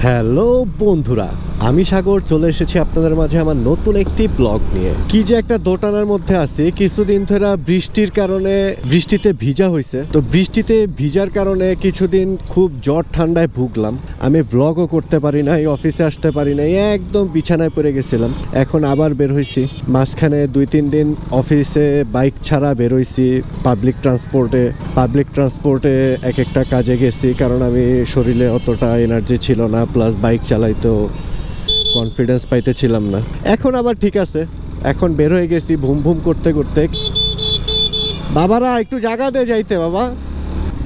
Hello বন্ধুরা, আমি সাগর চলে এসেছি আপনাদের মাঝে আমার নতুন একটি ব্লগ নিয়ে। কি যে একটা দোটানার মধ্যে আছি, কিছুদিন ধরে বৃষ্টির কারণে বৃষ্টিতে ভিজা হয়েছে। তো বৃষ্টিতে ভিজার কারণে কিছুদিন খুব জ্বর ঠান্ডায় ভুগলাম। আমি ব্লগও করতে পারি নাই, অফিসে আসতে পারি নাই, একদম বিছানায় পড়ে গেছিলাম। এখন আবার বের হয়েছি, মাঝখানে 2-3 দিন অফিসে বাইক ছাড়া বের হয়েছি পাবলিক ট্রান্সপোর্টে এক একটা কাজে গেছি, কারণ আমি শরীরে অতটা এনার্জি ছিল না, প্লাস বাইক চালাইতেও কনফিডেন্স পাইতেছিলাম না। এখন আবার ঠিক আছে, এখন বের হয়ে গেছি ভুম ভুম করতে করতে। বাবারা একটু জায়গা দিয়ে যাইতে বাবা,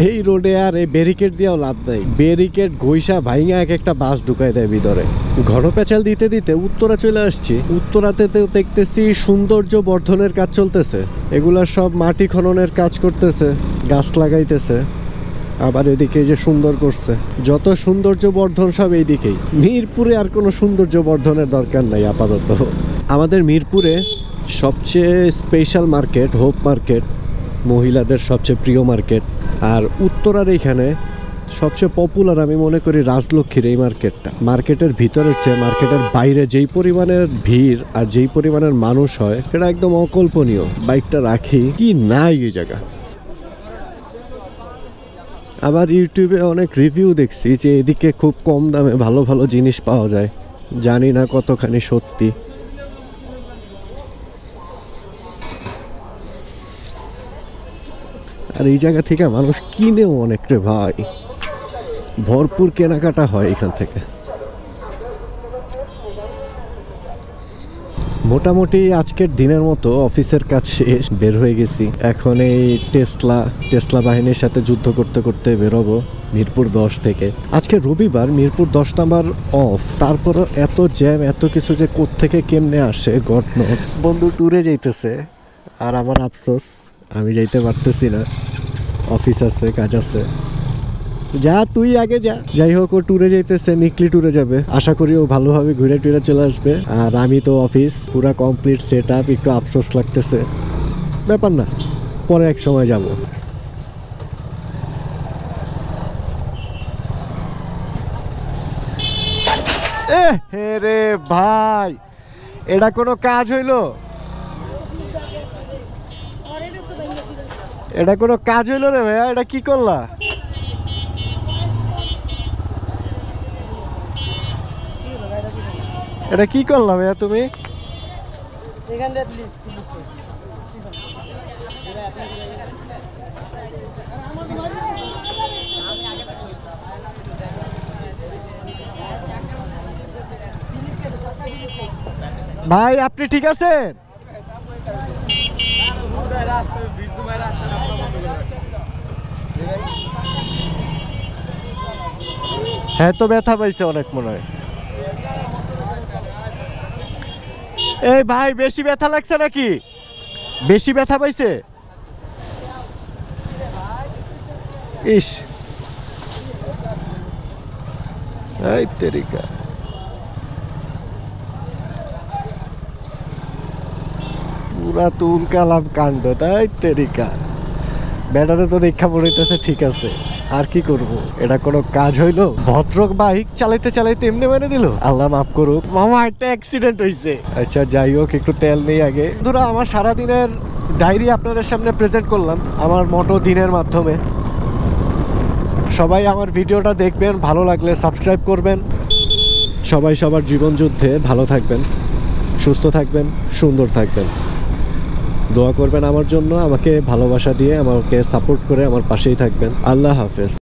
এই রোডে আর এই ব্যারিকেড দিয়েও লাভ নাই। ব্যারিকেড ঘইসা ভাইঙা এক একটা বাস ঢুকাই দেয় ভিতরে। ঘন পেঁচাল দিতে দিতে উত্তরা চলে আসছি। উত্তরাতে দেখতেছি সৌন্দর্য বর্ধনের কাজ চলতেছে, এগুলা সব মাটি খননের কাজ করতেছে, গাছ লাগাইতেছে। আবার এদিকে যে সুন্দর করছে, যত সৌন্দর্য বর্ধন সব এইদিকেই। মিরপুরে আর কোনো সৌন্দর্য বর্ধনের দরকার নাই আপাতত। আমাদের মিরপুরে সবচেয়ে স্পেশাল মার্কেট হোপ মার্কেট, মহিলাদের সবচেয়ে প্রিয় মার্কেট। আর উত্তরার এইখানে সবচেয়ে পপুলার আমি মনে করি রাজলক্ষ্মীর এই মার্কেটটা। মার্কেটের ভিতরের চেয়ে মার্কেটের বাইরে যেই পরিমাণের ভিড় আর যেই পরিমাণের মানুষ হয়, সেটা একদম অকল্পনীয়। বাইকটা রাখি কি নাই এই জায়গা। আবার ইউটিউবে অনেক রিভিউ দেখছি যে এদিকে খুব কম দামে ভালো ভালো জিনিস পাওয়া যায়, জানি না কতখানি সত্যি। আর এই জায়গা থেকে মানুষ কিনেও অনেক রে ভাই, ভরপুর কেনাকাটা হয় এখান থেকে। মোটামুটি আজকের দিনের মতো অফিসের কাজ শেষ, বের হয়ে গেছি। এখন এই টেসলা বাহিনীর সাথে যুদ্ধ করতে করতে বেরোবো মিরপুর 10 থেকে। আজকে রবিবার, মিরপুর 10 নাম্বার অফ, তারপরও এত জ্যাম, এত কিছু যে কোত্থেকে কেমনে আসে গড নোস। বন্ধু ট্যুরে যাইতেছে আর আমার আফসোস আমি যাইতে পারতেছি না, অফিস আছে, কাজ আছে। যা তুই আগে যা। যাই হোক, ও ট্যুরে যাইতেছে, নিকলি ট্যুরে যাবে, আশা করি ও ভালোভাবে ঘুরে টুরে চলে আসবে। আর আমি তো অফিস পুরা কমপ্লিট সেট আপ, একটু আফসোস লাগতেছে, ব্যাপার না, পরে এক সময় যাব। রে ভাই, এটা কোনো কাজ হইলো? এটা কোনো কাজ হইলো রে ভাইয়া? এটা কি করলা? এটা কি করলা ভাইয়া তুমি? ভাই আপনি ঠিক আছেন? হ্যাঁ, তো ব্যথা পাইছে অনেক মনে হয়। এই ভাই, বেশি ব্যথা লাগছে নাকি? বেশি ব্যথা পাইছে? ইস, এই তেরিকা, পুরা তুল কালাম কাণ্ড। তাই তেরিকা, ব্যাটারে তো দেখা পড়িতেছে, ঠিক আছে, আর কি করব? এটা কোনো কাজ হইলো? ভদ্র বাইক চালাইতে চালাইতে এমনি মেরে দিল, আল্লাহ মাফ করুক। মামা একটা অ্যাক্সিডেন্ট হয়েছে। আচ্ছা যাই হোক, একটু তেল নেই আগে। ধরো আমার সারাদিনের ডায়েরি আপনাদের সামনে প্রেজেন্ট করলাম আমার মোটো দিনের মাধ্যমে। সবাই আমার ভিডিওটা দেখবেন, ভালো লাগলে সাবস্ক্রাইব করবেন। সবাই সবার জীবন যুদ্ধে ভালো থাকবেন, সুস্থ থাকবেন, সুন্দর থাকবেন। দোয়া করবেন আমার জন্য, আমাকে ভালোবাসা দিয়ে আমাকে সাপোর্ট করে আমার পাশেই থাকবেন। আল্লাহ হাফেজ।